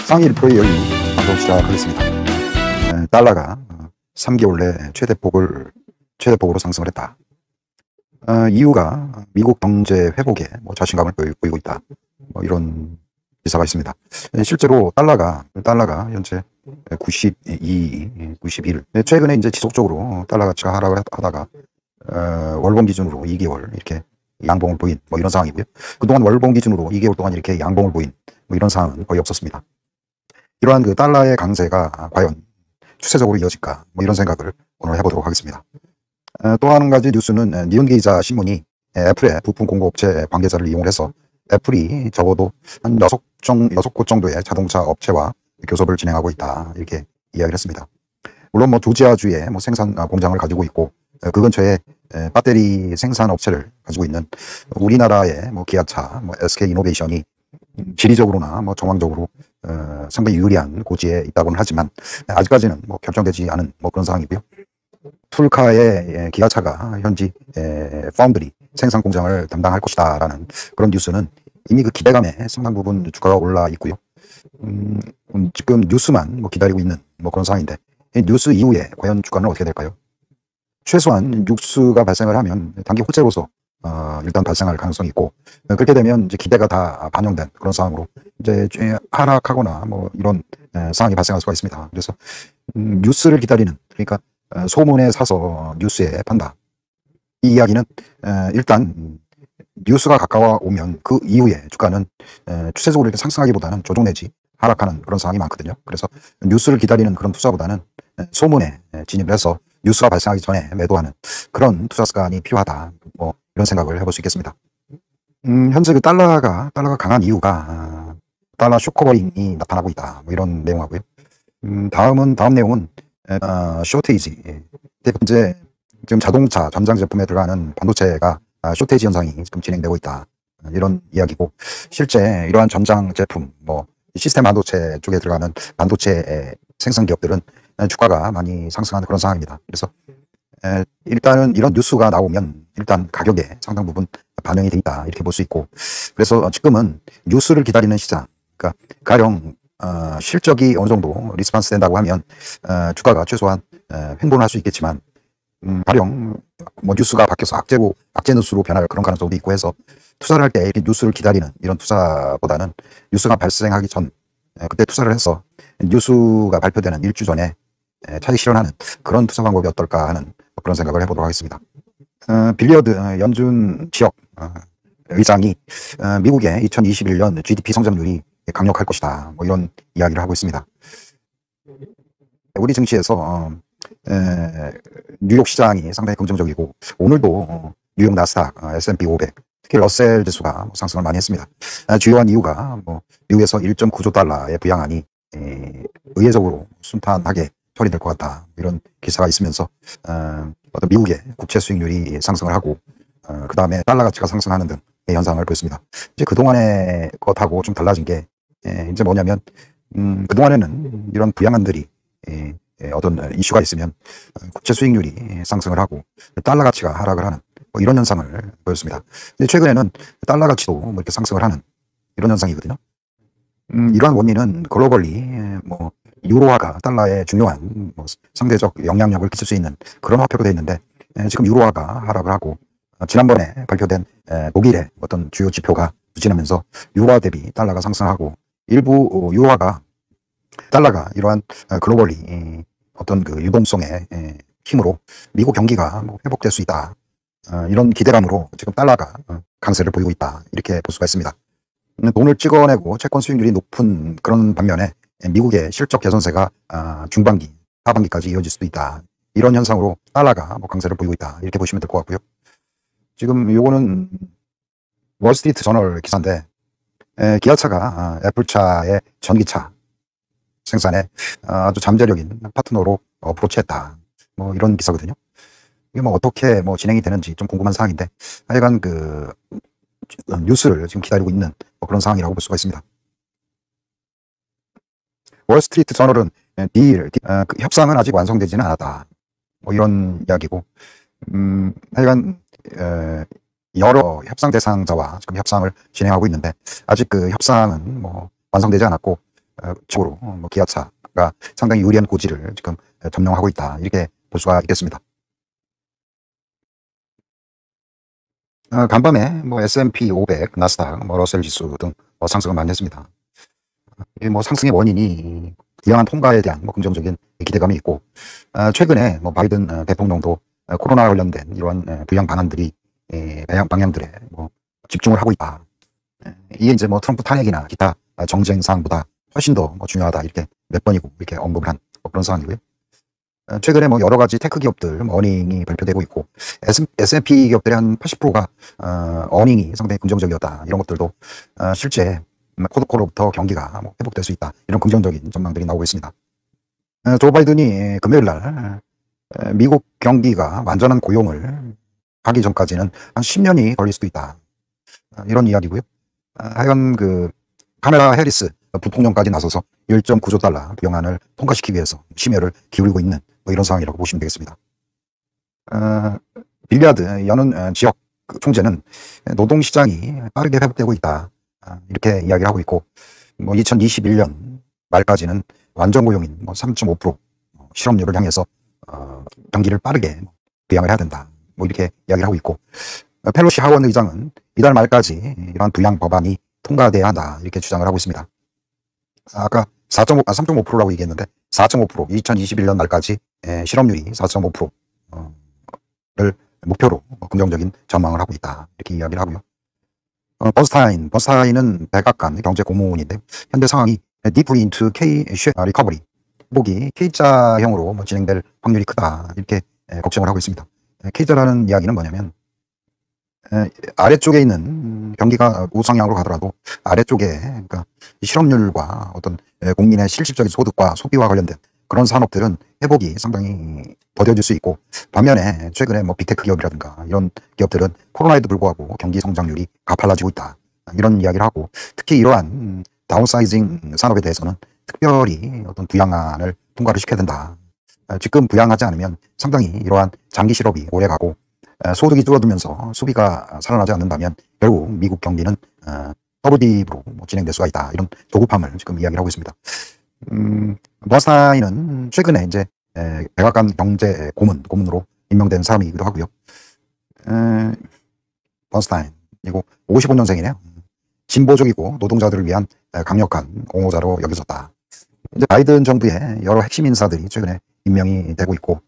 상위 1%의 여유 방송 시작하겠습니다. 달러가 3개월 내 최대폭으로 상승을 했다. 이유가 미국 경제 회복에 자신감을 보이고 있다. 이런 기사가 있습니다. 실제로 달러가 현재 91. 최근에 이제 지속적으로 달러 가치가 하락을 하다가 월봉 기준으로 2개월 이렇게 양봉을 보인 이런 상황이고요. 그동안 월봉 기준으로 2개월 동안 이렇게 양봉을 보인 이런 상황은 거의 없었습니다. 이러한 그 달러의 강세가 과연 추세적으로 이어질까 이런 생각을 오늘 해보도록 하겠습니다. 또 한 가지 뉴스는 니온게이자 신문이 애플의 부품 공급업체 관계자를 이용해서 애플이 적어도 한 6곳 정도의 자동차 업체와 교섭을 진행하고 있다 이렇게 이야기를 했습니다. 물론 조지아주에 생산 공장을 가지고 있고 그 근처에 배터리 생산 업체를 가지고 있는 우리나라의 기아차, SK이노베이션이 지리적으로나 정황적으로 상당히 유리한 고지에 있다고는 하지만 아직까지는 결정되지 않은 그런 상황이고요. 툴카의 기아차가 현지 파운드리 생산 공장을 담당할 것이다라는 그런 뉴스는 이미 그 기대감에 상당 부분 주가가 올라 있고요. 지금 뉴스만 기다리고 있는 그런 상황인데 이 뉴스 이후에 과연 주가는 어떻게 될까요? 최소한 뉴스가 발생을 하면 단기 호재로서 일단 발생할 가능성이 있고 그렇게 되면 이제 기대가 다 반영된 그런 상황으로 이제 하락하거나 이런 상황이 발생할 수가 있습니다. 그래서 뉴스를 기다리는, 그러니까 소문에 사서 뉴스에 판다, 이 이야기는 일단 뉴스가 가까워 오면 그 이후에 주가는 추세적으로 이렇게 상승하기보다는 조정 내지 하락하는 그런 상황이 많거든요. 그래서 뉴스를 기다리는 그런 투자보다는 소문에 진입을 해서 뉴스가 발생하기 전에 매도하는 그런 투자 습관이 필요하다, 이런 생각을 해볼 수 있겠습니다. 현재 그 달러가 강한 이유가 달러 쇼커버링이 나타나고 있다, 이런 내용하고요. 다음 내용은 쇼테이지. 현재 지금 자동차 전장 제품에 들어가는 반도체가 쇼테이지 현상이 지금 진행되고 있다, 이런 이야기고, 실제 이러한 전장 제품, 시스템 반도체 쪽에 들어가는 반도체 생산 기업들은 주가가 많이 상승하는 그런 상황입니다. 그래서 일단은 이런 뉴스가 나오면 일단 가격에 상당 부분 반영이 돼 있다, 이렇게 볼 수 있고, 그래서 지금은 뉴스를 기다리는 시장, 그러니까 가령 실적이 어느 정도 리스폰스 된다고 하면 주가가 최소한 횡보를 할 수 있겠지만, 가령 뉴스가 바뀌어서 악재 뉴스로 변할 그런 가능성도 있고 해서 투자를 할 때 이렇게 뉴스를 기다리는 이런 투자보다는 뉴스가 발생하기 전 그때 투자를 해서 뉴스가 발표되는 일주 전에 차익 실현하는 그런 투자 방법이 어떨까 하는 그런 생각을 해보도록 하겠습니다. 빌리어드 연준 지역 의장이 미국의 2021년 GDP 성장률이 강력할 것이다, 이런 이야기를 하고 있습니다. 우리 증시에서 뉴욕 시장이 상당히 긍정적이고, 오늘도 뉴욕 나스닥, S&P 500, 특히 러셀 지수가 상승을 많이 했습니다. 주요한 이유가 미국에서 1.9조 달러의 부양안이 의례적으로 순탄하게 처리될 것 같다, 이런 기사가 있으면서 어떤 미국의 국채 수익률이 상승을 하고 그 다음에 달러 가치가 상승하는 등의 현상을 보였습니다. 이제 그동안의 것하고 좀 달라진 게 이제 뭐냐면 그동안에는 이런 부양안들이 어떤 이슈가 있으면 국채 수익률이 상승을 하고 달러 가치가 하락을 하는 이런 현상을 보였습니다. 근데 최근에는 달러 가치도 이렇게 상승을 하는 이런 현상이거든요. 이러한 원인은 글로벌리 유로화가 달러에 중요한 상대적 영향력을 끼칠 수 있는 그런 화폐로 되어 있는데, 지금 유로화가 하락을 하고 지난번에 발표된 독일의 어떤 주요 지표가 부진하면서 유로화 대비 달러가 상승하고, 일부 달러가 이러한 글로벌리 어떤 그 유동성의 힘으로 미국 경기가 회복될 수 있다, 이런 기대감으로 지금 달러가 강세를 보이고 있다, 이렇게 볼 수가 있습니다. 돈을 찍어내고 채권 수익률이 높은 그런 반면에 미국의 실적 개선세가 중반기, 하반기까지 이어질 수도 있다, 이런 현상으로 달러가 강세를 보이고 있다, 이렇게 보시면 될 것 같고요. 지금 요거는 월스트리트 저널 기사인데, 기아차가 애플차의 전기차 생산에 아주 잠재력인 파트너로 어프로치했다, 이런 기사거든요. 이게 어떻게 진행이 되는지 좀 궁금한 사항인데, 하여간 그 뉴스를 지금 기다리고 있는 그런 상황이라고 볼 수가 있습니다. 월스트리트 저널은 그 협상은 아직 완성되지는 않았다, 이런 이야기고, 하여간 여러 협상 대상자와 지금 협상을 진행하고 있는데, 아직 그 협상은 완성되지 않았고 적으로 뭐 기아차가 상당히 유리한 고지를 지금 점령하고 있다, 이렇게 볼 수가 있겠습니다. 간밤에 뭐 S&P 500, 나스닥, 뭐 러셀 지수 등 상승을 많이 했습니다. 이 뭐 상승의 원인이 부양한 통과에 대한 뭐 긍정적인 기대감이 있고, 최근에 뭐 바이든 대통령도 코로나 관련된 이러한 부양 방안들이 방향들에 뭐 집중을 하고 있다. 이게 이제 뭐 트럼프 탄핵이나 기타 정쟁 사항보다 훨씬 더 뭐 중요하다, 이렇게 몇 번이고 이렇게 언급을 한 뭐 그런 상황이고요. 최근에 뭐 여러 가지 테크 기업들 어닝이 발표되고 있고, S&P 기업들의 한 80%가 어닝이 상당히 긍정적이었다, 이런 것들도 실제 코로부터 경기가 뭐 회복될 수 있다, 이런 긍정적인 전망들이 나오고 있습니다. 조 바이든이 금요일 날 미국 경기가 완전한 고용을 하기 전까지는 한 10년이 걸릴 수도 있다, 이런 이야기고요. 하여간 그 카메라 해리스 부통령까지 나서서 1.9조 달러 부양안을 통과시키기 위해서 심혈을 기울이고 있는 뭐 이런 상황이라고 보시면 되겠습니다. 빌리아드 여는 지역 총재는 노동시장이 빠르게 회복되고 있다, 이렇게 이야기를 하고 있고, 뭐 2021년 말까지는 완전 고용인 뭐 3.5% 실업률을 향해서 경기를 빠르게 부양을 해야 된다, 뭐 이렇게 이야기를 하고 있고, 펠로시 하원 의장은 이달 말까지 이러한 부양 법안이 통과돼야 한다, 이렇게 주장을 하고 있습니다. 아까 3.5%라고 얘기했는데 4.5%, 2021년 말까지 실업률이 4.5%를 목표로 긍정적인 전망을 하고 있다, 이렇게 이야기를 하고요. 버스타인은 백악관 경제 고문인데 현재 상황이 deep into K-shaped recovery, 회복이 K자형으로 뭐 진행될 확률이 크다, 이렇게 걱정을 하고 있습니다. K자라는 이야기는 뭐냐면 아래쪽에 있는 경기가 우상향으로 가더라도 아래쪽에, 그러니까 실업률과 어떤 국민의 실질적인 소득과 소비와 관련된 그런 산업들은 회복이 상당히 더뎌질 수 있고, 반면에 최근에 뭐 빅테크 기업이라든가 이런 기업들은 코로나에도 불구하고 경기 성장률이 가팔라지고 있다, 이런 이야기를 하고, 특히 이러한 다운사이징 산업에 대해서는 특별히 어떤 부양안을 통과를 시켜야 된다. 지금 부양하지 않으면 상당히 이러한 장기 실업이 오래가고 소득이 줄어들면서 소비가 살아나지 않는다면 결국 미국 경기는 더블딥으로 진행될 수가 있다, 이런 조급함을 지금 이야기를 하고 있습니다. 버스타인은 최근에 이제 백악관 경제 고문으로 임명된 사람이기도 하고요. 버스타인, 그리고 55년생이네요. 진보적이고 노동자들을 위한 강력한 옹호자로 여겨졌다. 이제 바이든 정부의 여러 핵심 인사들이 최근에 임명이 되고 있고,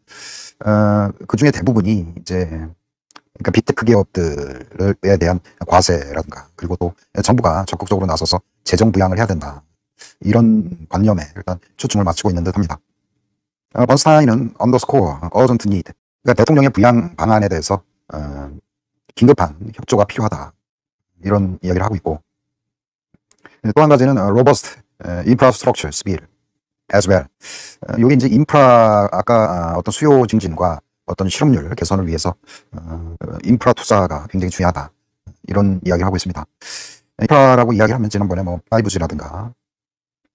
그 중에 대부분이 이제 그러니까 빅테크 기업들에 대한 과세라든가, 그리고 또 정부가 적극적으로 나서서 재정 부양을 해야 된다, 이런 관념에 일단 초점을 맞추고 있는 듯합니다. 버스타인은 언더스코어 urgent need, 그러니까 대통령의 부양 방안에 대해서 긴급한 협조가 필요하다, 이런 이야기를 하고 있고, 또 한 가지는 robust infrastructure bill as well. 여기 이제 인프라, 아까 어떤 수요 증진과 어떤 실업률 개선을 위해서 인프라 투자가 굉장히 중요하다, 이런 이야기를 하고 있습니다. 인프라라고 이야기를 하면 지난번에 뭐 5G라든가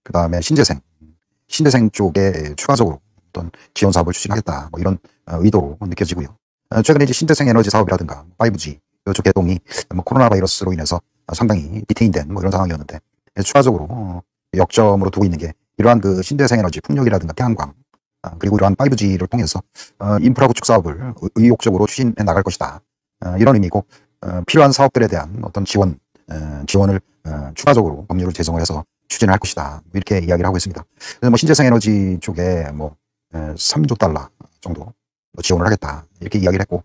그 다음에 신재생 쪽에 추가적으로 어떤 지원 사업을 추진하겠다, 뭐 이런 의도로 느껴지고요. 최근에 이제 신재생 에너지 사업이라든가 5G 이쪽 개동이 뭐 코로나 바이러스로 인해서 상당히 디테인된 뭐 이런 상황이었는데, 추가적으로 역점으로 두고 있는 게 이러한 그 신재생 에너지, 풍력이라든가 태양광, 그리고 이러한 5G를 통해서 인프라 구축 사업을 의욕적으로 추진해 나갈 것이다, 이런 의미고, 필요한 사업들에 대한 어떤 지원을 추가적으로 법률을 제정을 해서 추진을 할 것이다, 이렇게 이야기를 하고 있습니다. 그래서 뭐 신재생 에너지 쪽에 뭐 3조 달러 정도 지원을 하겠다, 이렇게 이야기를 했고,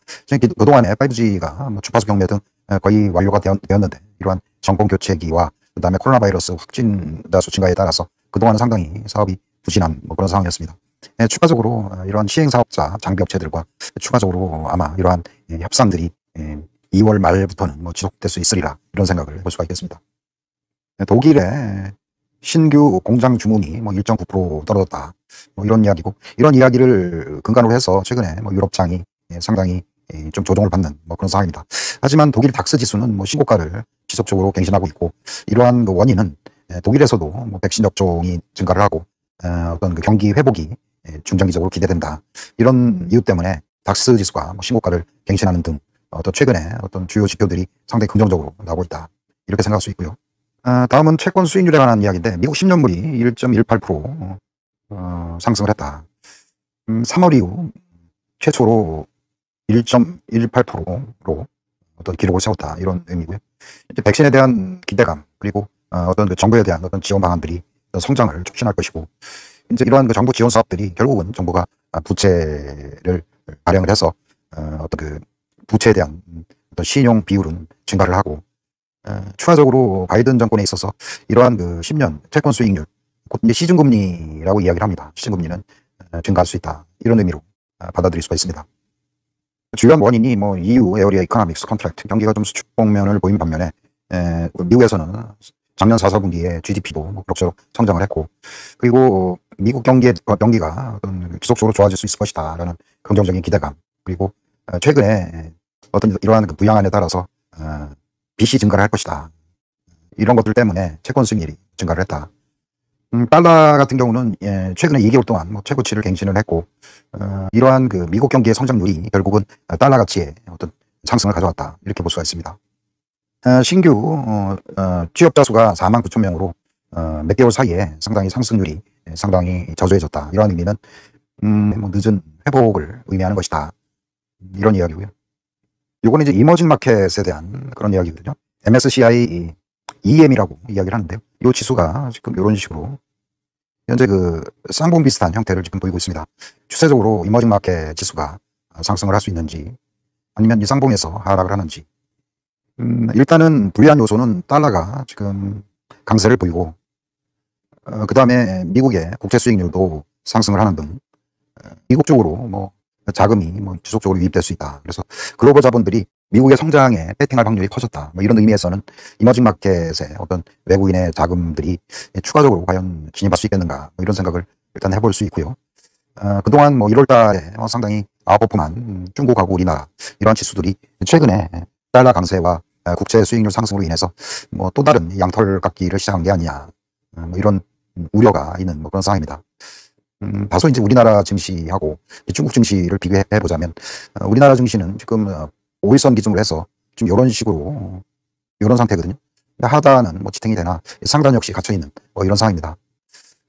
그동안에 5G가 뭐 주파수 경매 등 거의 완료가 되었는데, 이러한 정권 교체기와 그 다음에 코로나 바이러스 확진자 수 증가에 따라서 그동안은 상당히 사업이 부진한 뭐 그런 상황이었습니다. 추가적으로 이러한 시행사업자, 장비업체들과 추가적으로 아마 이러한 협상들이 2월 말부터는 뭐 지속될 수 있으리라, 이런 생각을 해볼 수가 있겠습니다. 독일의 신규 공장 주문이 뭐 1.9% 떨어졌다, 뭐 이런 이야기고, 이런 이야기를 근간으로 해서 최근에 뭐 유럽장이 상당히 좀 조정을 받는 뭐 그런 상황입니다. 하지만 독일 닥스 지수는 뭐 신고가를 지속적으로 갱신하고 있고, 이러한 그 원인은 독일에서도 뭐 백신 접종이 증가를 하고 어떤 그 경기 회복이 중장기적으로 기대된다, 이런 이유 때문에 닥스 지수가 뭐 신고가를 갱신하는 등 어떤 최근에 어떤 주요 지표들이 상당히 긍정적으로 나오고 있다, 이렇게 생각할 수 있고요. 다음은 채권 수익률에 관한 이야기인데, 미국 10년물이 1.18% 상승을 했다. 3월 이후 최초로 1.18%로 어떤 기록을 세웠다, 이런 의미고요. 이제 백신에 대한 기대감, 그리고 어떤 그 정부에 대한 어떤 지원 방안들이 어떤 성장을 촉진할 것이고, 이제 이러한 그 정부 지원 사업들이 결국은 정부가 부채를 발행을 해서 어떤 그 부채에 대한 어떤 신용 비율은 증가를 하고, 추가적으로 바이든 정권에 있어서 이러한 그 10년 채권 수익률, 곧 이제 시중금리라고 이야기를 합니다. 시중금리는 증가할 수 있다, 이런 의미로 받아들일 수가 있습니다. 주요한 원인이 뭐 EU 에어리아 이코노믹스 컨트랙트, 경기가 좀 수축국면을 보인 반면에 미국에서는 작년 4, 4분기에 GDP도 뭐 그럭저럭 성장을 했고, 그리고 미국 경기가 어떤 지속적으로 좋아질 수 있을 것이다라는 긍정적인 기대감, 그리고 최근에 어떤 이러한 그 부양안에 따라서 빚이 증가를 할 것이다, 이런 것들 때문에 채권 수익률이 증가를 했다. 달러 같은 경우는 최근에 2개월 동안 뭐 최고치를 갱신을 했고, 이러한 그 미국 경기의 성장률이 결국은 달러 가치의 어떤 상승을 가져왔다, 이렇게 볼 수가 있습니다. 신규 취업자 수가 49,000명으로 몇 개월 사이에 상당히 상승률이 상당히 저조해졌다, 이러한 의미는 뭐 늦은 회복을 의미하는 것이다, 이런 이야기고요. 요거는 이제 이머징 마켓에 대한 그런 이야기거든요. MSCI EM이라고 이야기를 하는데요. 이 지수가 지금 이런 식으로 현재 그 쌍봉 비슷한 형태를 지금 보이고 있습니다. 추세적으로 이머징 마켓 지수가 상승을 할 수 있는지, 아니면 이 쌍봉에서 하락을 하는지. 일단은 불리한 요소는 달러가 지금 강세를 보이고, 그 다음에 미국의 국채 수익률도 상승을 하는 등 미국 쪽으로 뭐 자금이 뭐 지속적으로 유입될 수 있다. 그래서 글로벌 자본들이 미국의 성장에 베팅할 확률이 커졌다, 뭐 이런 의미에서는 이머징 마켓에 어떤 외국인의 자금들이 추가적으로 과연 진입할 수 있겠는가, 뭐 이런 생각을 일단 해볼 수 있고요. 그동안 뭐 1월 달에 상당히 아웃퍼폼한 중국하고 우리나라, 이러한 지수들이 최근에 달러 강세와 국채 수익률 상승으로 인해서 뭐 또 다른 양털 깎기를 시작한 게 아니냐, 뭐 이런 우려가 있는 뭐 그런 상황입니다. 다소 이제 우리나라 증시하고 중국 증시를 비교해 보자면, 우리나라 증시는 지금 5일선 기준으로 해서 지금 이런 식으로 이런 상태거든요. 하단은 뭐 지탱이 되나 상단 역시 갇혀 있는 뭐 이런 상황입니다.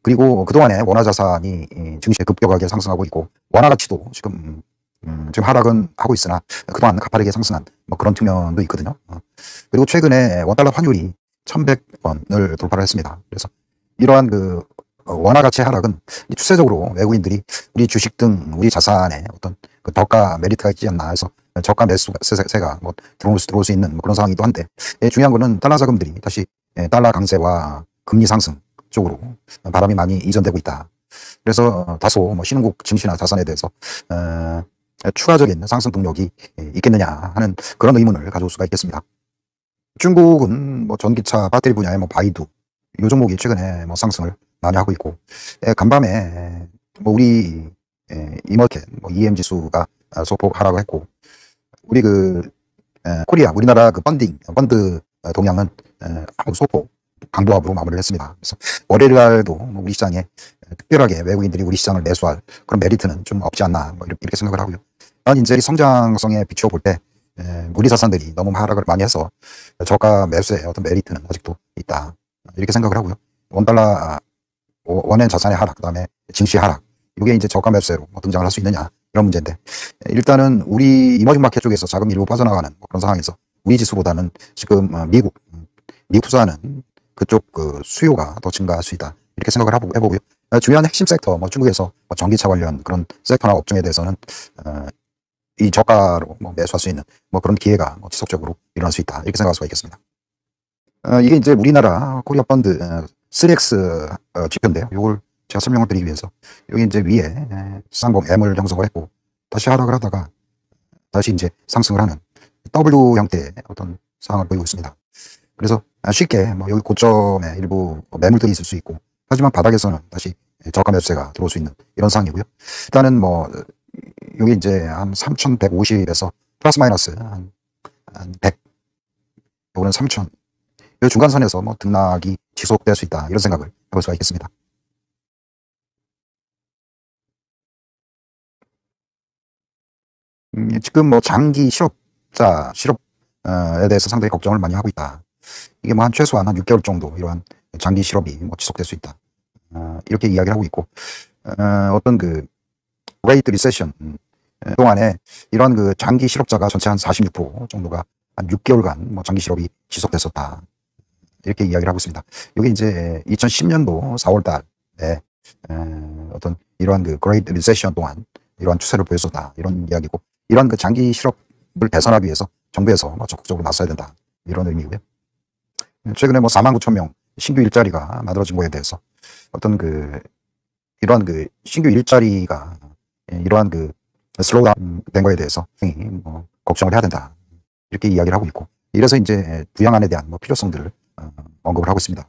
그리고 그동안에 원화 자산이 증시에 급격하게 상승하고 있고, 원화 가치도 지금 지금 하락은 하고 있으나 그동안 가파르게 상승한 뭐 그런 측면도 있거든요. 그리고 최근에 원달러 환율이 1100원을 돌파를 했습니다. 그래서 이러한 그 원화 가치 하락은 추세적으로 외국인들이 우리 주식 등 우리 자산에 어떤 그 저가 메리트가 있지 않나 해서 저가 매수세가 뭐 들어올 수 있는 뭐 그런 상황이기도 한데, 중요한 거는 달러 자금들이 다시 달러 강세와 금리 상승 쪽으로 바람이 많이 이전되고 있다. 그래서 다소 뭐 신흥국 증시나 자산에 대해서 추가적인 상승 동력이 있겠느냐 하는 그런 의문을 가져올 수가 있겠습니다. 중국은 뭐 전기차 배터리 분야의 뭐 바이두, 이 종목이 최근에 뭐 상승을 많이 하고 있고, 간밤에 뭐 우리 이머켓 뭐 EM 지수가 소폭 하락을 했고, 우리 그 코리아, 우리나라 그 펀드 동향은 소폭 강보합으로 마무리를 했습니다. 그래서 월요일 날도 뭐 우리 시장에 특별하게 외국인들이 우리 시장을 매수할 그런 메리트는 좀 없지 않나, 뭐 이렇게 생각을 하고요. 난 이제 성장성에 비추어 볼 때 우리 자산들이 너무 하락을 많이 해서 저가 매수의 어떤 메리트는 아직도 있다, 이렇게 생각을 하고요. 원달러 원엔 자산의 하락, 그다음에 증시 하락, 이게 이제 저가 매수세로 뭐 등장을 할 수 있느냐, 이런 문제인데, 일단은 우리 이머징 마켓 쪽에서 자금이 일부 빠져나가는 뭐 그런 상황에서 우리 지수보다는 지금 미국 투자하는 그쪽 그 수요가 더 증가할 수 있다, 이렇게 생각을 해보고요. 중요한 핵심 섹터, 뭐 중국에서 뭐 전기차 관련 그런 섹터나 업종에 대해서는 이 저가로 뭐 매수할 수 있는 뭐 그런 기회가 뭐 지속적으로 일어날 수 있다, 이렇게 생각할 수가 있겠습니다. 이게 이제 우리나라 코리아 펀드 3X 지표인데요. 이걸 제가 설명을 드리기 위해서, 여기 이제 위에 쌍봉 M을 형성을 했고, 다시 하락을 하다가 다시 이제 상승을 하는 W 형태의 어떤 상황을 보이고 있습니다. 그래서 쉽게 뭐 여기 고점에 일부 매물들이 있을 수 있고, 하지만 바닥에서는 다시 저가 매수세가 들어올 수 있는 이런 상황이고요. 일단은 뭐 여기 이제 한 3,150에서 플러스 마이너스 한 100, 요거는 3,000, 이 중간선에서 뭐 등락이 지속될 수 있다, 이런 생각을 해볼 수가 있겠습니다. 지금 뭐 장기 실업에 대해서 상당히 걱정을 많이 하고 있다. 이게 뭐 한 최소한 한 6개월 정도 이러한 장기 실업이 뭐 지속될 수 있다. 이렇게 이야기를 하고 있고, 어떤 그 Great Recession 동안에 이런 그 장기 실업자가 전체 한 46% 정도가 한 6개월간 뭐 장기 실업이 지속됐었다. 이렇게 이야기를 하고 있습니다. 이게 이제 2010년도 4월 달에 어떤 이러한 그 Great Recession 동안 이러한 추세를 보였었다. 이런 이야기고, 이러한 그 장기 실업을 개선하기 위해서 정부에서 뭐 적극적으로 나서야 된다. 이런 의미고요. 최근에 뭐 49,000명 신규 일자리가 만들어진 거에 대해서 어떤 그 이러한 그 신규 일자리가 이러한 그 슬로우다운 된 거에 대해서 뭐 걱정을 해야 된다. 이렇게 이야기를 하고 있고, 이래서 이제 부양안에 대한 뭐 필요성들을 언급을 하고 있습니다.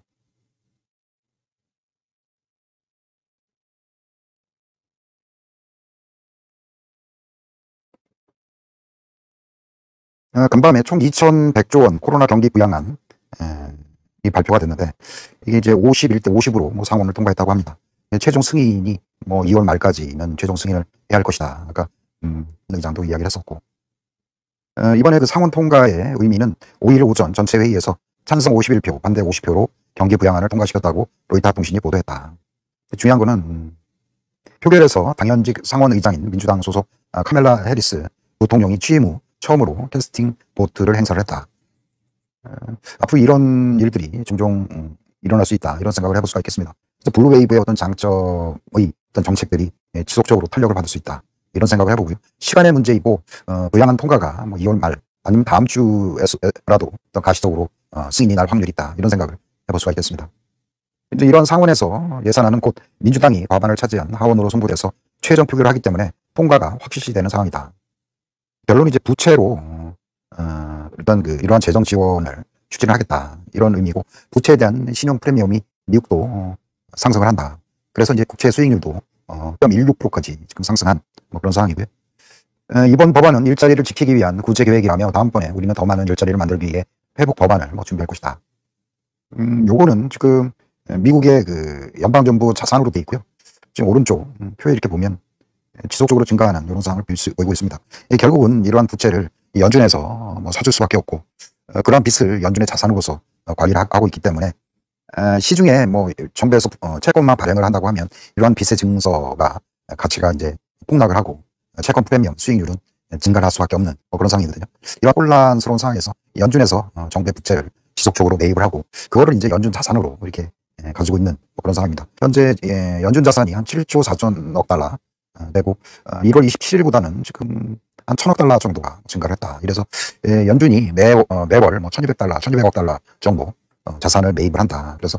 간밤에 총 2,100조 원 코로나 경기 부양안 이 발표가 됐는데, 이게 이제 51대 50으로 뭐 상원을 통과했다고 합니다. 최종 승인이 뭐 2월 말까지는 최종 승인을 해야 할 것이다. 아까 의장도 이야기를 했었고, 이번에 그 상원 통과의 의미는 5일 오전 전체 회의에서 찬성 51표, 반대 50표로 경기 부양안을 통과시켰다고 로이터 통신이 보도했다. 중요한 거는 표결에서 당연직 상원 의장인 민주당 소속 카멜라 해리스 부통령이 취임 후 처음으로 캐스팅 보트를 행사를 했다. 앞으로 이런 일들이 종종 일어날 수 있다. 이런 생각을 해볼 수가 있겠습니다. 그래서 블루웨이브의 어떤 장점의 어떤 정책들이 지속적으로 탄력을 받을 수 있다. 이런 생각을 해보고요. 시간의 문제이고, 부양안 통과가 뭐 2월 말 아니면 다음 주에라도 어떤 가시적으로 승인이 날 확률이 있다. 이런 생각을 해볼 수가 있겠습니다. 이제 이런 상원에서 예산안은 곧 민주당이 과반을 차지한 하원으로 송부돼서 최종 표결을 하기 때문에 통과가 확실시되는 상황이다. 결론은 이제 부채로 일단 그 이러한 재정 지원을 추진을 하겠다. 이런 의미고, 부채에 대한 신용 프리미엄이 미국도 상승을 한다. 그래서 이제 국채 수익률도 0.16%까지 지금 상승한 뭐 그런 상황이고요. 이번 법안은 일자리를 지키기 위한 구제 계획이라며 다음번에 우리는 더 많은 일자리를 만들기 위해 회복 법안을 뭐 준비할 것이다. 요거는 지금 미국의 그 연방정부 자산으로 돼 있고요. 지금 오른쪽 표에 이렇게 보면 지속적으로 증가하는 이런 상황을 보이고 있습니다. 결국은 이러한 부채를 연준에서 뭐 사줄 수밖에 없고, 그러한 빚을 연준의 자산으로서 관리를 하고 있기 때문에 시중에 뭐 정부에서 채권만 발행을 한다고 하면 이러한 빚의 증서가 가치가 이제 폭락을 하고 채권 프리미엄 수익률은 증가를 할 수밖에 없는 뭐 그런 상황이거든요. 이런 혼란스러운 상황에서 연준에서 정부의 부채를 지속적으로 매입을 하고 그거를 이제 연준 자산으로 이렇게 가지고 있는 뭐 그런 상황입니다. 현재 연준 자산이 한 7조 4천억 달러 되고, 1월 27일보다는 지금 한 1,000억 달러 정도가 증가를 했다. 이래서 연준이 매월 뭐 1,200달러, 1,200억 달러 정도 자산을 매입을 한다. 그래서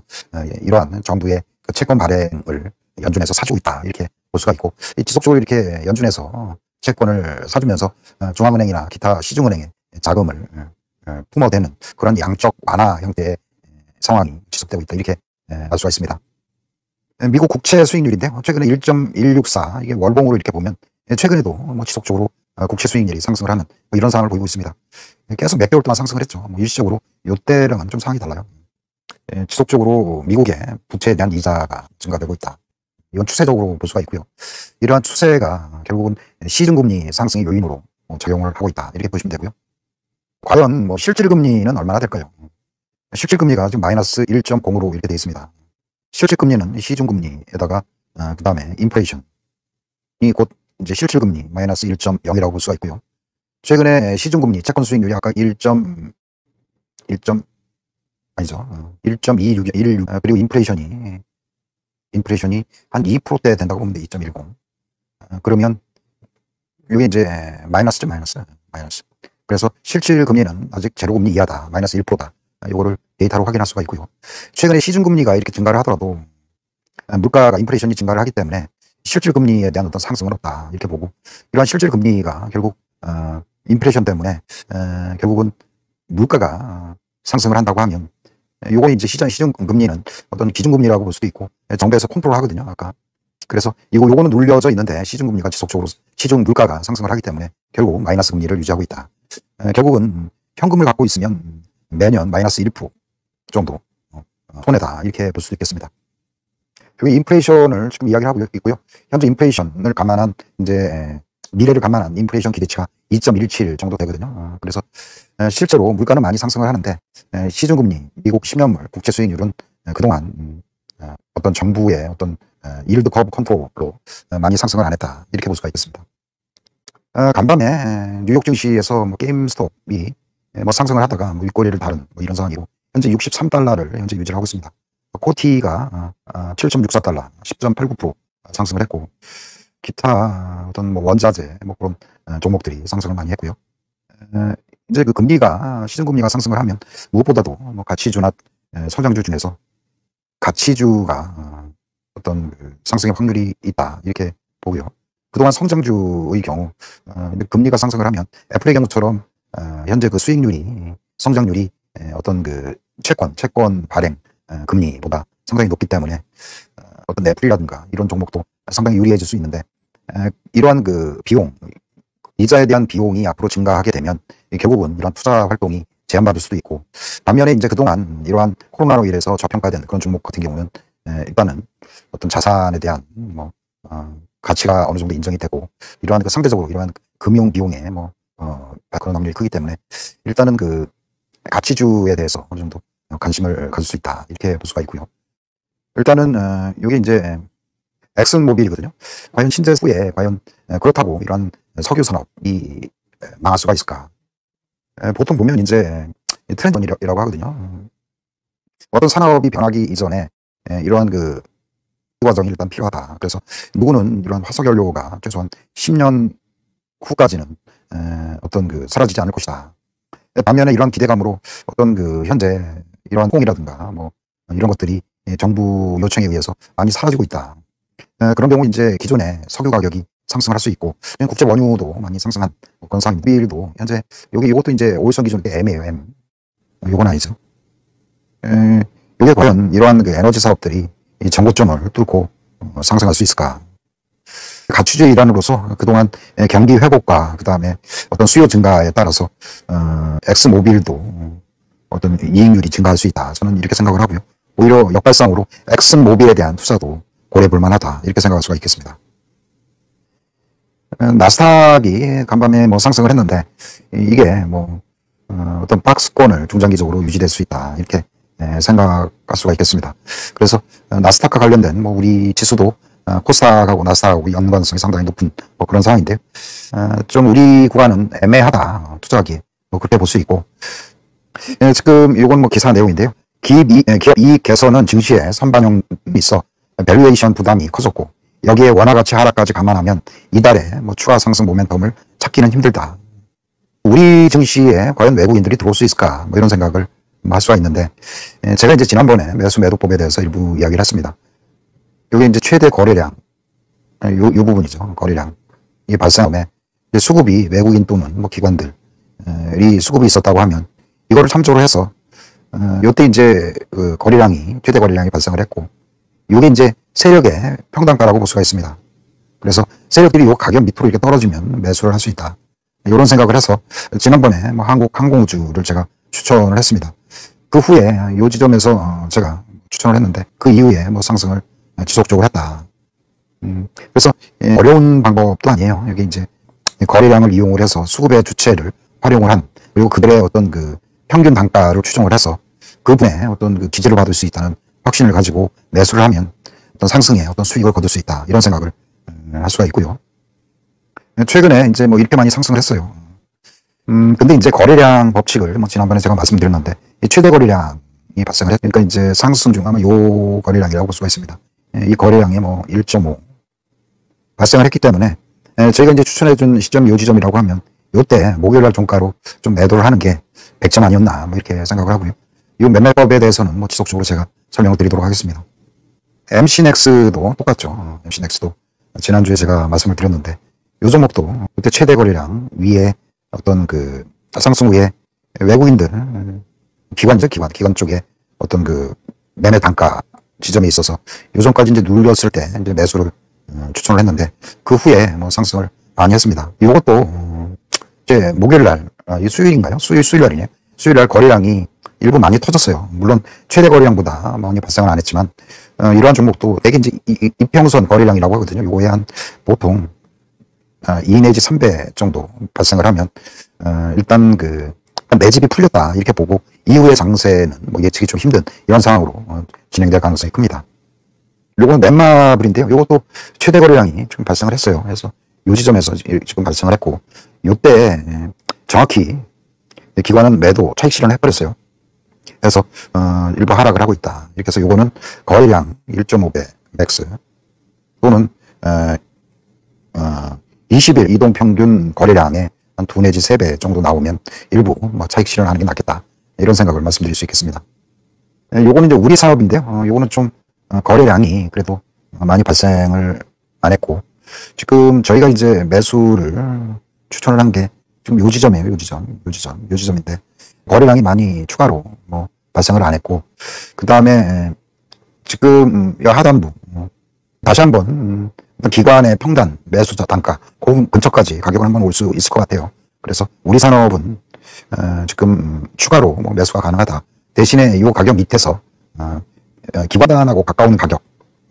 이러한 정부의 그 채권 발행을 연준에서 사주고 있다. 이렇게 볼 수가 있고, 지속적으로 이렇게 연준에서 채권을 사주면서 중앙은행이나 기타 시중은행의 자금을 품어대는 그런 양적 완화 형태의 상황이 지속되고 있다. 이렇게 알 수가 있습니다. 미국 국채 수익률인데요. 최근에 1.164, 이게 월봉으로 이렇게 보면 최근에도 뭐 지속적으로 국채 수익률이 상승을 하는 뭐 이런 상황을 보이고 있습니다. 계속 몇 개월 동안 상승을 했죠. 뭐 일시적으로 이때랑은 좀 상황이 달라요. 지속적으로 미국의 부채에 대한 이자가 증가되고 있다. 이건 추세적으로 볼 수가 있고요. 이러한 추세가 결국은 시중금리 상승의 요인으로 작용을 하고 있다. 이렇게 보시면 되고요. 과연 뭐 실질금리는 얼마나 될까요? 실질금리가 지금 마이너스 1.0으로 이렇게 되어 있습니다. 실질금리는 시중금리에다가 그 다음에 인플레이션이 곧 이제 실질금리 마이너스 1.0이라고 볼 수가 있고요. 최근에 시중금리 채권 수익률이 아까 1.26, 그리고 인플레이션이 한 2%대 된다고 보면 돼. 2.10. 그러면 이게 이제 마이너스죠, 마이너스. 그래서 실질금리는 아직 제로금리 이하다. 마이너스 1%다. 이거를 데이터로 확인할 수가 있고요. 최근에 시중금리가 이렇게 증가를 하더라도 물가가 인플레이션이 증가를 하기 때문에 실질금리에 대한 어떤 상승은 없다. 이렇게 보고, 이러한 실질금리가 결국 인플레이션 때문에 결국은 물가가 상승을 한다고 하면 요거 이제 시중금리는 어떤 기준금리라고 볼 수도 있고 정부에서 컨트롤 하거든요. 아까. 그래서 요거는 눌려져 있는데 시중금리가 지속적으로 시중 물가가 상승을 하기 때문에 결국 마이너스 금리를 유지하고 있다. 결국은 현금을 갖고 있으면 매년 마이너스 1% 정도 손해다. 이렇게 볼 수도 있겠습니다. 여기 인플레이션을 지금 이야기를 하고 있고요. 현재 인플레이션을 감안한 이제 미래를 감안한 인플레이션 기대치가 2.17 정도 되거든요. 그래서 실제로 물가는 많이 상승을 하는데 시중금리, 미국 10년물 국채 수익률은 그동안 어떤 정부의 어떤 일드 커브 컨트롤로 많이 상승을 안 했다, 이렇게 볼 수가 있겠습니다. 간밤에 뉴욕 증시에서 뭐 게임스톱이 뭐 상승을 하다가 뭐 윗꼬리를 다른 뭐 이런 상황이고, 현재 63달러를 현재 유지를 하고 있습니다. 코티가 7.64달러, 10.89% 상승을 했고, 기타 어떤 뭐 원자재 뭐 그런 종목들이 상승을 많이 했고요. 이제 그 금리가, 시중금리가 상승을 하면 무엇보다도 뭐 가치주나 성장주 중에서 가치주가 어떤 그 상승의 확률이 있다, 이렇게 보고요. 그동안 성장주의 경우 금리가 상승을 하면 애플의 경우처럼 현재 그 수익률이, 성장률이 어떤 그 채권 발행 금리보다 상당히 높기 때문에 어떤 애플이라든가 이런 종목도 상당히 유리해질 수 있는데, 이러한 그 비용, 이자에 대한 비용이 앞으로 증가하게 되면 결국은 이러한 투자 활동이 제한받을 수도 있고, 반면에 이제 그동안 이러한 코로나로 인해서 저평가된 그런 종목 같은 경우는 일단은 어떤 자산에 대한 뭐 가치가 어느 정도 인정이 되고, 이러한 그 상대적으로 이러한 금융 비용에 뭐 그런 확률이 크기 때문에 일단은 그 가치주에 대해서 어느 정도 관심을 가질 수 있다, 이렇게 볼 수가 있고요. 일단은 이게 이제 엑슨모빌이거든요. 과연 신재 후에 과연 그렇다고 이러한 석유 산업이 망할 수가 있을까? 보통 보면 이제 트렌드이라고 하거든요. 어떤 산업이 변하기 이전에 이러한 그 과정이 일단 필요하다. 그래서 누구는 이러한 화석연료가 최소한 10년 후까지는 어떤 그 사라지지 않을 것이다. 반면에 이러한 기대감으로 어떤 그 현재 이러한 공이라든가 뭐 이런 것들이 정부 요청에 의해서 많이 사라지고 있다. 그런 경우 이제 기존의 석유 가격이 상승할 수 있고, 국제 원유도 많이 상승한 그런 상황입니다. 밀도 현재 이것도 이제 오일선 기준 M이에요. M. 요건 아니죠. 이게 과연 이러한 그 에너지 사업들이 이 전고점을 뚫고 상승할 수 있을까? 가치주의 일환으로서 그동안 경기 회복과 그 다음에 어떤 수요 증가에 따라서 엑스모빌도 어떤 이익률이 증가할 수 있다, 저는 이렇게 생각을 하고요. 오히려 역발상으로 엑슨모빌에 대한 투자도 고려해 볼 만하다, 이렇게 생각할 수가 있겠습니다. 나스닥이 간밤에 뭐 상승을 했는데 이게 뭐 어떤 박스권을 중장기적으로 유지될 수 있다, 이렇게 생각할 수가 있겠습니다. 그래서 나스닥과 관련된 뭐 우리 지수도 코스닥하고 나스닥하고 연관성이 상당히 높은 뭐 그런 상황인데요. 좀 우리 구간은 애매하다, 투자하기에 뭐 그렇게 볼 수 있고, 지금 이건 뭐 기사 내용인데요. 기업 이익 개선은 증시에 선반영이 있어 밸류에이션 부담이 커졌고, 여기에 원화가치 하락까지 감안하면 이달에 뭐 추가 상승 모멘텀을 찾기는 힘들다. 우리 증시에 과연 외국인들이 들어올 수 있을까? 뭐 이런 생각을 할 수가 있는데, 제가 이제 지난번에 매수 매도법에 대해서 일부 이야기를 했습니다. 이게 이제 최대 거래량, 요 부분이죠. 거래량이 발생함에 수급이 외국인 또는 뭐 기관들이 수급이 있었다고 하면 이거를 참조로 해서 요때 이제 그 거래량이, 최대 거래량이 발생을 했고, 이게 이제 세력의 평단가라고 볼 수가 있습니다. 그래서 세력들이 이 가격 밑으로 이렇게 떨어지면 매수를 할 수 있다, 이런 생각을 해서 지난번에 뭐 한국항공우주를 제가 추천을 했습니다. 그 후에 이 지점에서 제가 추천을 했는데 그 이후에 뭐 상승을 지속적으로 했다. 그래서 어려운 방법도 아니에요. 여기 이제 거래량을 이용을 해서 수급의 주체를 활용을 한, 그리고 그들의 어떤 그 평균 단가를 추정을 해서 그분의 어떤 그 기지를 받을 수 있다는 확신을 가지고 매수를 하면 어떤 상승에 어떤 수익을 거둘 수 있다, 이런 생각을 할 수가 있고요. 최근에 이제 뭐 이렇게 많이 상승을 했어요. 근데 이제 거래량 법칙을 뭐 지난번에 제가 말씀드렸는데, 이 최대 거래량이 발생을 했, 그러니까 이제 상승 중 아마 요 거래량이라고 볼 수가 있습니다. 이 거래량이 뭐 1.5 발생을 했기 때문에 저희가 이제 추천해준 시점이 요 지점이라고 하면 요때 목요일날 종가로 좀 매도를 하는 게 100점 아니었나, 뭐 이렇게 생각을 하고요. 이 매매법에 대해서는 뭐 지속적으로 제가 설명을 드리도록 하겠습니다. MC넥스도 똑같죠. MC넥스도 지난주에 제가 말씀을 드렸는데, 요 종목도 그때 최대 거래량 위에 어떤 그 상승 후에 외국인들, 기관 쪽에 어떤 그 매매 단가 지점에 있어서 요전까지 이제 눌렸을 때 이제 매수를 추천을 했는데, 그 후에 뭐 상승을 많이 했습니다. 이것도 이제 목요일날, 이 수요일인가요? 수요일날이네요. 수요일날 거래량이 일부 많이 터졌어요. 물론 최대 거래량보다 많이 발생은 안 했지만, 이러한 종목도 되게 이제 이평선 거래량이라고 하거든요. 요거에 한 보통 2 내지 3배 정도 발생을 하면 일단 매집이 풀렸다 이렇게 보고 이후의 장세는 뭐 예측이 좀 힘든 이런 상황으로 진행될 가능성이 큽니다. 요건 넷마블인데요. 요것도 최대 거래량이 좀 발생을 했어요. 그래서 요 지점에서 지금 발생을 했고, 요때 정확히 기관은 매도 차익 실현을 해버렸어요. 그래서 일부 하락을 하고 있다. 이렇게 해서 요거는 거래량 1.5배 맥스 또는 20일 이동 평균 거래량의 한 2 내지 3배 정도 나오면 일부 뭐 차익 실현하는 게 낫겠다. 이런 생각을 말씀드릴 수 있겠습니다. 요거는 이제 우리 사업인데요. 요거는 좀 거래량이 그래도 많이 발생을 안 했고, 지금 저희가 이제 매수를 추천을 한 게 지금 요 지점이에요. 요 지점인데 거래량이 많이 추가로 뭐 발생을 안 했고, 그 다음에 지금 하단부 다시 한번 기관의 평단 매수자 단가 그 근처까지 가격은 한번 올 수 있을 것 같아요. 그래서 우리 산업은 지금 추가로 뭐 매수가 가능하다. 대신에 이 가격 밑에서 기관단하고 가까운 가격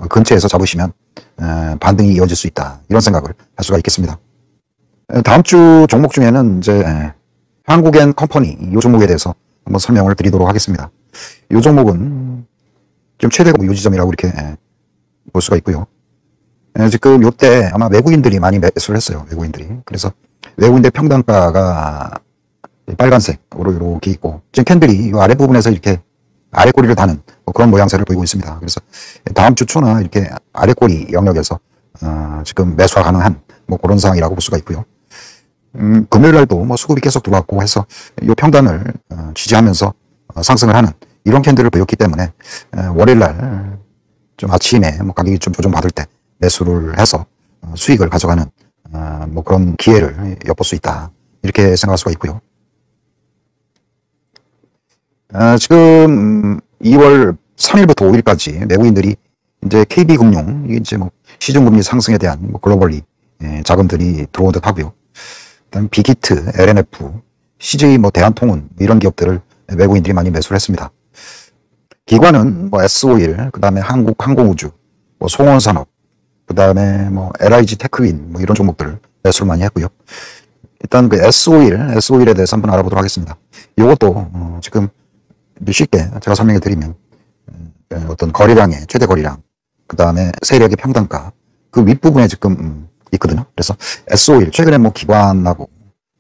근처에서 잡으시면 반등이 이어질 수 있다. 이런 생각을 할 수가 있겠습니다. 다음 주 종목 중에는 이제 한국엔 컴퍼니 이 종목에 대해서 한번 설명을 드리도록 하겠습니다. 이 종목은 지금 최대가 요 지점이라고 이렇게 볼 수가 있고요. 지금 요때 아마 외국인들이 많이 매수를 했어요. 외국인들이. 그래서 외국인들 평단가가 빨간색으로 이렇게 있고, 지금 캔들이 이 아랫부분에서 이렇게 아랫꼬리를 다는 그런 모양새를 보이고 있습니다. 그래서 다음 주 초나 이렇게 아랫꼬리 영역에서 지금 매수가 가능한 뭐 그런 상황이라고 볼 수가 있고요. 금요일 날도 뭐 수급이 계속 들어왔고 해서 이 평단을 지지하면서 상승을 하는 이런 캔들을 보였기 때문에 월요일 날 좀 아침에 뭐 가격이 좀 조정받을 때 매수를 해서 수익을 가져가는 뭐 그런 기회를 엿볼 수 있다. 이렇게 생각할 수가 있고요. 지금 2월 3일부터 5일까지 외국인들이 이제 KB금융, 이게 이제 뭐 시중금리 상승에 대한 뭐 글로벌리 자금들이 들어온 듯 하고요. 그다음 빅히트, LNF, CJ 뭐 대한통운 이런 기업들을 외국인들이 많이 매수를 했습니다. 기관은 뭐 S-오일, 그 다음에 한국항공우주, 뭐 송원산업, 그 다음에 뭐 LIG 테크윈 뭐 이런 종목들을 매수를 많이 했고요. 일단 S-오일에 대해서 한번 알아보도록 하겠습니다. 이것도 지금 쉽게 제가 설명해 드리면 어떤 거래량의 최대 거래량, 그 다음에 세력의 평단가 그 윗부분에 지금 있거든요. 그래서 S-오일 최근에 뭐 기관하고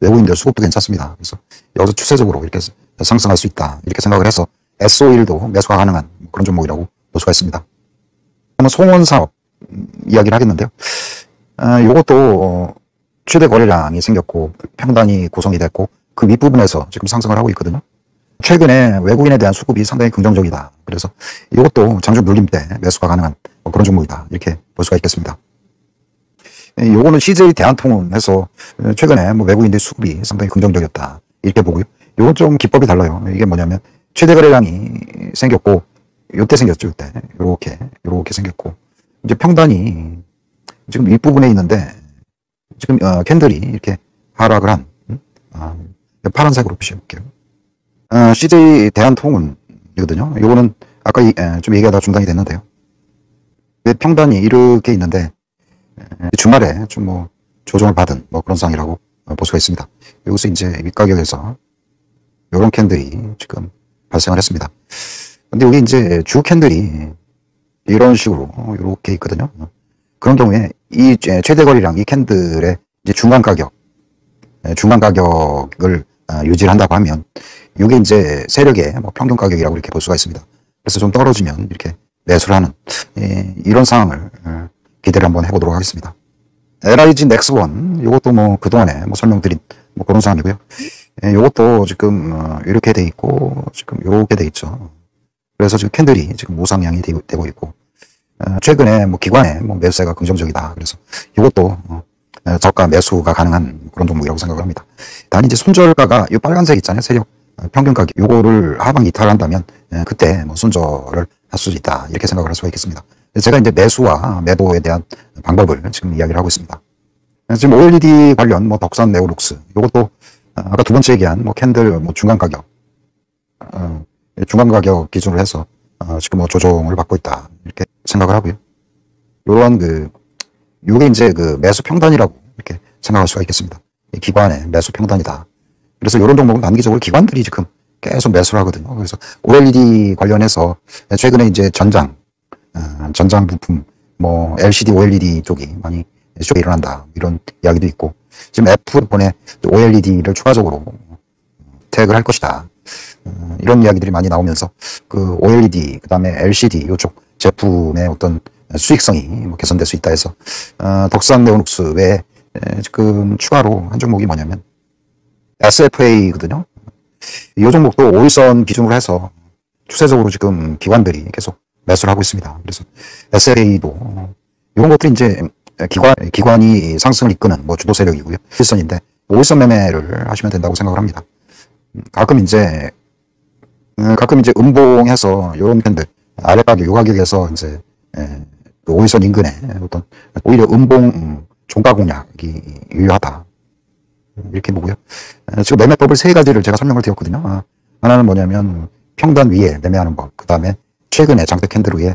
외국인들 수급도 괜찮습니다. 그래서 여기서 추세적으로 이렇게 상승할 수 있다 이렇게 생각을 해서 S-오일도 매수가 가능한 그런 종목이라고 볼 수가 있습니다. 한번 송원사업 이야기를 하겠는데요. 이것도 최대 거래량이 생겼고 평단이 구성이 됐고 그 윗부분에서 지금 상승을 하고 있거든요. 최근에 외국인에 대한 수급이 상당히 긍정적이다. 그래서 이것도 장중 눌림 때 매수가 가능한 그런 종목이다. 이렇게 볼 수가 있겠습니다. 요거는 CJ 대한통운에서 최근에 뭐 외국인들 수급이 상당히 긍정적이었다. 이렇게 보고요. 요건 좀 기법이 달라요. 이게 뭐냐면 최대 거래량이 생겼고 요때 생겼죠. 요때 요렇게 생겼고 이제 평단이 지금 윗부분에 있는데 지금 캔들이 이렇게 하락을 한 파란색으로 표시해 볼게요. CJ 대한통운이거든요. 요거는 아까 좀 얘기하다가 중단이 됐는데요. 평단이 이렇게 있는데 주말에 좀 뭐 조정을 받은 뭐 그런 상황이라고 볼 수가 있습니다. 여기서 이제 윗가격에서 요런 캔들이 지금 발생을 했습니다. 근데 여기 이제 주 캔들이 이런 식으로 이렇게 있거든요. 그런 경우에 이 최대 거래량 이 캔들의 이제 중간 가격을 유지를 한다고 하면 이게 이제 세력의 뭐 평균 가격이라고 이렇게 볼 수가 있습니다. 그래서 좀 떨어지면 이렇게 매수를 하는 이런 상황을 기대를 한번 해보도록 하겠습니다. LIG 넥스원 이것도 뭐 그동안에 뭐 설명드린 뭐 그런 상황이고요. 이것도 지금 이렇게 돼 있고 지금 이렇게 돼 있죠. 그래서 지금 캔들이 지금 우상향이 되고 있고 최근에 뭐 기관의 뭐 매수세가 긍정적이다. 그래서 이것도 저가 매수가 가능한 그런 종목이라고 생각을 합니다. 단 이제 손절가가 이 빨간색 있잖아요. 세력 평균 가격 요거를 하방 이탈한다면 그때 뭐 손절을 할 수 있다. 이렇게 생각을 할 수가 있겠습니다. 제가 이제 매수와 매도에 대한 방법을 지금 이야기를 하고 있습니다. 지금 OLED 관련 뭐 덕산 네오룩스 요것도 아까 두 번째 얘기한 뭐 캔들 뭐 중간 가격 기준으로 해서 지금 뭐 조정을 받고 있다. 이렇게 생각을 하고요. 요런 요게 이제 매수 평단이라고 이렇게 생각할 수가 있겠습니다. 이 기관의 매수 평단이다. 그래서 이런 종목은 단기적으로 기관들이 지금 계속 매수를 하거든요. 그래서 OLED 관련해서 최근에 이제 전장 부품, 뭐 LCD, OLED 쪽이 많이 쇼가 일어난다. 이런 이야기도 있고, 지금 애플폰에 OLED를 추가적으로 태그를 할 것이다. 이런 이야기들이 많이 나오면서 그 OLED, 그 다음에 LCD 이쪽 제품의 어떤 수익성이 뭐 개선될 수 있다 해서 덕산 네오눅스 외에 지금 추가로 한 종목이 뭐냐면 SFA거든요. 이 종목도 5일선 기준으로 해서 추세적으로 지금 기관들이 계속 매수를 하고 있습니다. 그래서 SFA도 이런 것들이 이제 기관이 상승을 이끄는 뭐 주도 세력이고요. 1선인데 5일선 매매를 하시면 된다고 생각을 합니다. 가끔 이제 음봉해서 이런 캔들 아랫가격, 요가격에서 이제 그 5일선 인근에 어떤 오히려 음봉 종가 공략이 유효하다. 이렇게 보고요. 지금 매매법을 세 가지를 제가 설명을 드렸거든요. 하나는 뭐냐면 평단 위에 매매하는 법, 그 다음에 최근에 장대 캔들 위에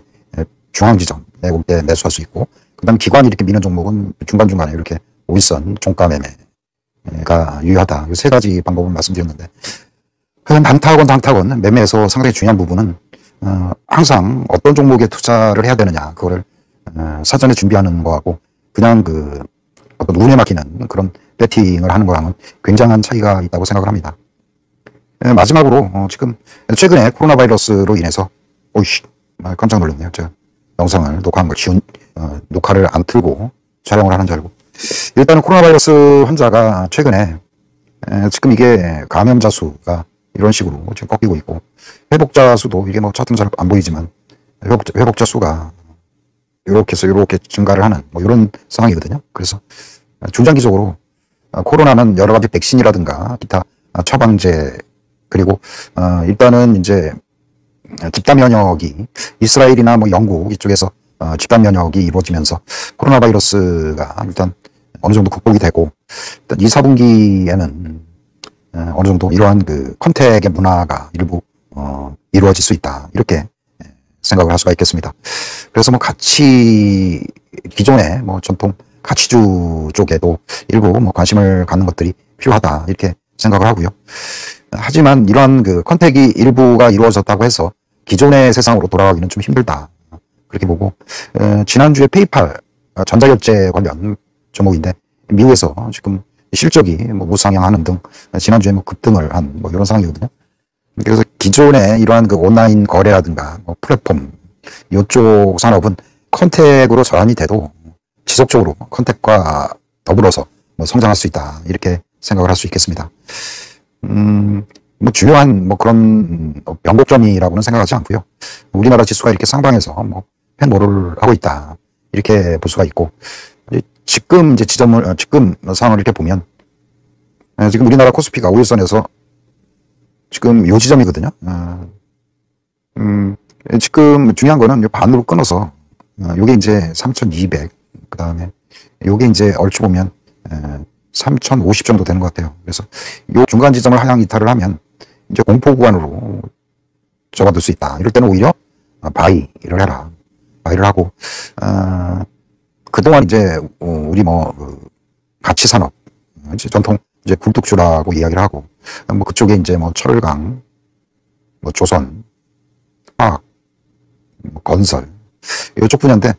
중앙 지점 내올 때 매수할 수 있고, 그 다음에 기관이 이렇게 미는 종목은 중간중간에 이렇게 5일선 종가 매매가 유효하다. 이 세 가지 방법을 말씀드렸는데, 단타건 매매에서 상당히 중요한 부분은 항상 어떤 종목에 투자를 해야 되느냐, 그거를 사전에 준비하는 거하고 그냥 그 어떤 운에 맡기는 그런 배팅을 하는 거랑은 굉장한 차이가 있다고 생각을 합니다. 마지막으로 지금 최근에 코로나 바이러스로 인해서 깜짝 놀랐네요. 제가 영상을 녹화한 걸 녹화를 안 틀고 촬영을 하는 줄 알고. 일단은 코로나 바이러스 환자가 최근에 지금 이게 감염자 수가 이런 식으로 지금 꺾이고 있고, 회복자 수도 이게 뭐 차트는 잘 안 보이지만 회복자 수가 이렇게 해서 이렇게 증가를 하는 뭐 이런 상황이거든요. 그래서 중장기적으로 코로나는 여러 가지 백신이라든가 기타 처방제, 그리고 일단은 이제 집단 면역이 이스라엘이나 뭐 영국 이쪽에서 집단 면역이 이루어지면서 코로나 바이러스가 일단 어느 정도 극복이 되고, 일단 2, 4분기에는 어느 정도 이러한 그 컨택의 문화가 일부 이루어질 수 있다. 이렇게 생각을 할 수가 있겠습니다. 그래서 뭐 기존의 뭐 전통 가치주 쪽에도 일부 뭐 관심을 갖는 것들이 필요하다. 이렇게 생각을 하고요. 하지만 이러한 그 컨택이 일부가 이루어졌다고 해서 기존의 세상으로 돌아가기는 좀 힘들다. 그렇게 보고, 지난주에 페이팔 전자결제 관련 종목인데 미국에서 지금 실적이 뭐 무상향하는 등 지난주에 뭐 급등을 한 뭐 이런 상황이거든요. 그래서 기존의 이러한 그 온라인 거래라든가 뭐 플랫폼 이쪽 산업은 컨택으로 전환이 돼도 지속적으로 컨택과 더불어서 뭐 성장할 수 있다. 이렇게 생각을 할 수 있겠습니다. 뭐 중요한 뭐 그런 변곡점이라고는 생각하지 않고요. 우리나라 지수가 이렇게 상방에서 뭐 횡보를 하고 있다. 이렇게 볼 수가 있고, 지금 상황을 이렇게 보면 지금 우리나라 코스피가 5일선에서 지금 요 지점이거든요. 지금 중요한 거는 요 반으로 끊어서 요게 이제 3,200, 그 다음에 요게 이제 얼추 보면 3,050 정도 되는 것 같아요. 그래서 요 중간 지점을 하향 이탈을 하면 이제 공포 구간으로 접어들 수 있다. 이럴 때는 오히려 바이를 해라. 바이를 하고, 그동안 이제 우리 뭐 가치 산업, 전통 이제 굴뚝주라고 이야기를 하고, 뭐 그쪽에 이제 뭐 철강, 뭐 조선, 화학, 뭐 건설 이쪽 분야인데,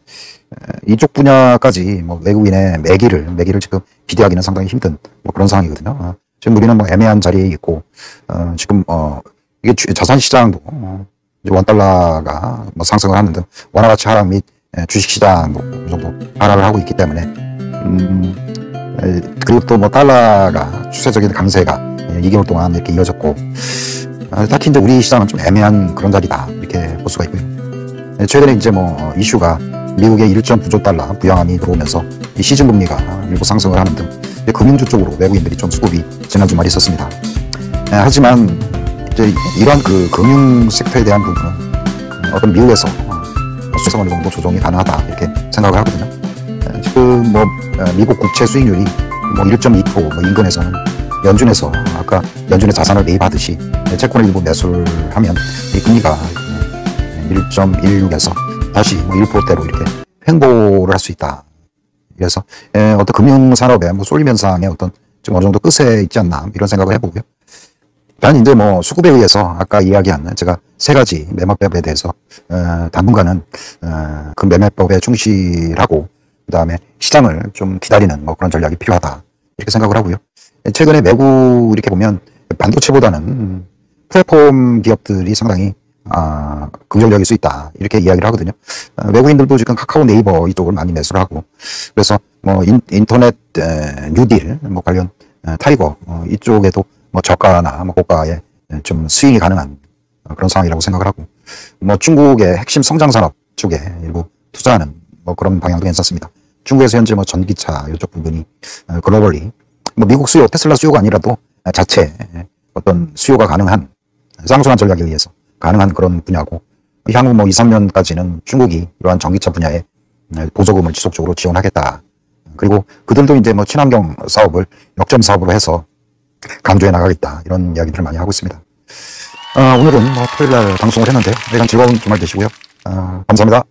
이쪽 분야까지 뭐 외국인의 매기를 지금 기대하기는 상당히 힘든 뭐 그런 상황이거든요. 지금 우리는 뭐 애매한 자리에 있고, 지금 이게 자산시장도 이제 원달러가 뭐 상승을 하는 등 원화가치 하락 및 주식시장도 어느 정도 하락을 하고 있기 때문에, 그리고 또 뭐 달러가 추세적인 강세가 2개월 동안 이렇게 이어졌고, 딱히 이제 우리 시장은 좀 애매한 그런 자리다. 이렇게 볼 수가 있고요. 최근에 이제 뭐 이슈가 미국의 1.9조 달러 부양안이 들어오면서 이 시중금리가 일부 상승을 하는 등 금융주 쪽으로 외국인들이 좀 수급이 지난 주말에 있었습니다. 하지만 이제 이러한 그 금융 섹터에 대한 부분은 어떤 미국에서 수성 어느 정도 조정이 가능하다 이렇게 생각을 하거든요. 지금 뭐 미국 국채 수익률이 뭐 1.2% 뭐 인근에서는 연준에서 아까 연준의 자산을 매입하듯이 채권을 일부 매수를 하면 이 금리가 1.16에서 다시 뭐 1%대로 이렇게 횡보를 할 수 있다. 그래서 어떤 금융산업의 뭐 쏠림 현상의 어떤 좀 어느 정도 끝에 있지 않나 이런 생각을 해보고요. 단 이제 뭐 수급에 의해서 아까 이야기한 제가 세 가지 매매법에 대해서 당분간은 그 매매법에 충실하고 그다음에 시장을 좀 기다리는 뭐 그런 전략이 필요하다 이렇게 생각을 하고요. 최근에 매국 이렇게 보면 반도체보다는 플랫폼 기업들이 상당히 긍정적일 수 있다 이렇게 이야기를 하거든요. 외국인들도 지금 카카오, 네이버 이쪽을 많이 매수를 하고 그래서 뭐 인터넷 뉴딜 뭐 관련 타이거 이쪽에도 뭐 저가나 뭐 고가에 좀 스윙이 가능한 그런 상황이라고 생각을 하고 뭐 중국의 핵심 성장 산업 쪽에 일부 투자하는 뭐 그런 방향도 괜찮습니다. 중국에서 현재 뭐 전기차 이쪽 부분이 글로벌리 뭐 미국 수요 테슬라 수요가 아니라도 자체 어떤 수요가 가능한 쌍순환 전략에 의해서 가능한 그런 분야고 향후 뭐 2, 3년까지는 중국이 이러한 전기차 분야에 보조금을 지속적으로 지원하겠다. 그리고 그들도 이제 뭐 친환경 사업을 역점 사업으로 해서 강조해 나가겠다. 이런 이야기들을 많이 하고 있습니다. 오늘은 뭐 토요일 날 방송을 했는데 내일 즐거운 주말 되시고요. 감사합니다.